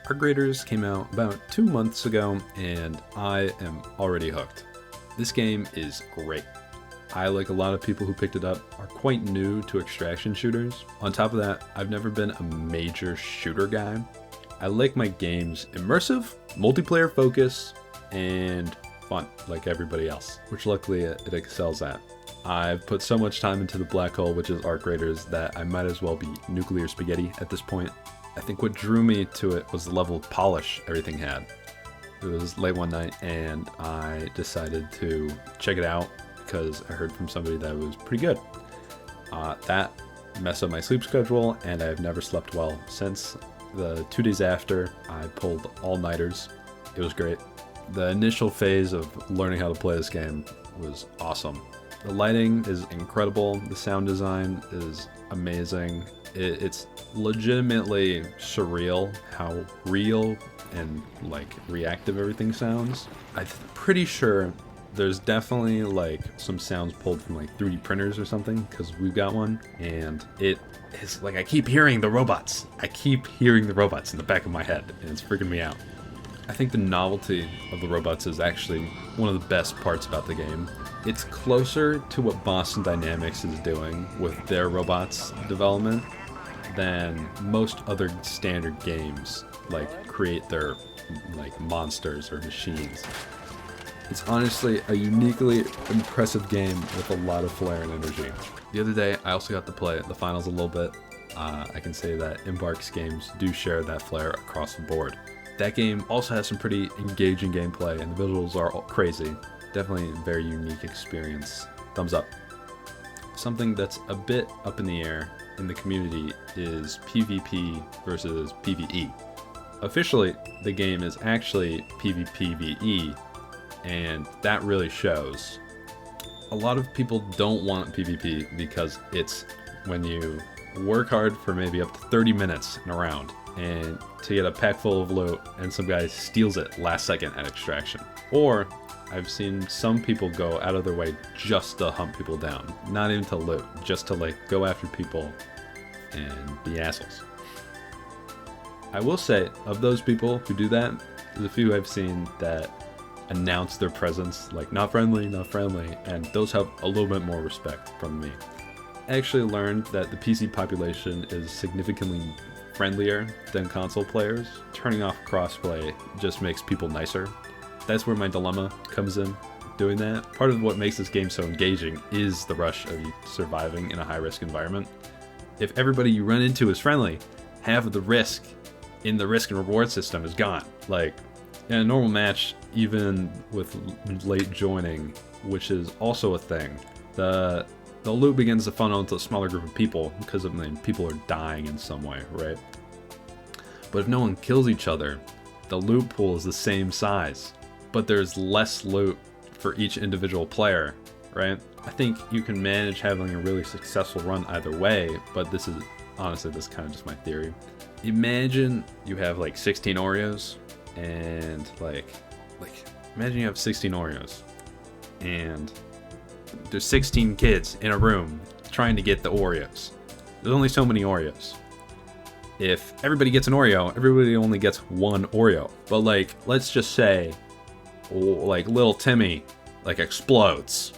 Arc Raiders came out about 2 months ago, and I am already hooked. This game is great. I, like a lot of people who picked it up, are quite new to extraction shooters. On top of that, I've never been a major shooter guy. I like my games immersive, multiplayer focused, and fun, like everybody else, which luckily it excels at. I've put so much time into the black hole, which is Arc Raiders, that I might as well be nuclear spaghetti at this point. I think what drew me to it was the level of polish everything had. It was late one night and I decided to check it out because I heard from somebody that it was pretty good. That messed up my sleep schedule and I've never slept well since. The 2 days after, I pulled all-nighters. It was great. The initial phase of learning how to play this game was awesome. The lighting is incredible. The sound design is amazing. It's legitimately surreal how real and like reactive everything sounds. I'm pretty sure there's definitely like some sounds pulled from like 3D printers or something, because we've got one, and it is like I keep hearing the robots. I keep hearing the robots in the back of my head, and it's freaking me out. I think the novelty of the robots is actually one of the best parts about the game. It's closer to what Boston Dynamics is doing with their robots development than most other standard games like create their like monsters or machines. It's honestly a uniquely impressive game with a lot of flair and energy. The other day I also got to play the finals a little bit. I can say that Embark's games do share that flair across the board. That game also has some pretty engaging gameplay and the visuals are all crazy. Definitely a very unique experience. Thumbs up. Something that's a bit up in the air in the community is PvP versus PvE. Officially, the game is actually PvPvE, and that really shows. A lot of people don't want PvP because it's when you work hard for maybe up to 30 minutes in a round, and to get a pack full of loot and some guy steals it last second at extraction. Or I've seen some people go out of their way just to hunt people down. Not even to loot, just to like go after people and be assholes. I will say, of those people who do that, there's a few I've seen that announce their presence, like not friendly, and those have a little bit more respect from me. I actually learned that the PC population is significantly friendlier than console players. Turning off crossplay just makes people nicer. That's where my dilemma comes in, doing that. Part of what makes this game so engaging is the rush of you surviving in a high-risk environment. If everybody you run into is friendly, half of the risk in the risk and reward system is gone. Like, in a normal match, even with late joining, which is also a thing, the loot begins to funnel into a smaller group of people because people are dying in some way, right? But if no one kills each other, the loot pool is the same size, but there's less loot for each individual player, right? I think you can manage having a really successful run either way, but this is honestly, this is kind of just my theory. Imagine you have like 16 Oreos, and like imagine you have 16 Oreos, and there's 16 kids in a room trying to get the Oreos. There's only so many Oreos. If everybody gets an Oreo, everybody only gets one Oreo. But like, let's just say, like little Timmy, like explodes.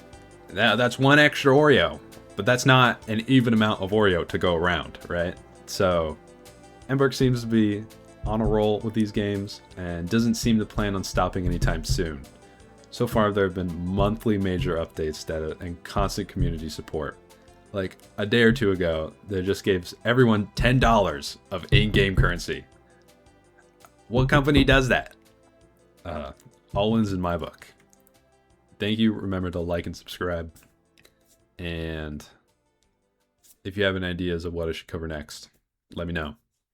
That's one extra Oreo, but that's not an even amount of Oreo to go around, right? So, Embark seems to be on a roll with these games and doesn't seem to plan on stopping anytime soon. So far, there have been monthly major updates and constant community support. Like a day or two ago, they just gave everyone $10 of in-game currency. What company does that? All wins in my book. Thank you. Remember to like and subscribe. And if you have any ideas of what I should cover next, let me know.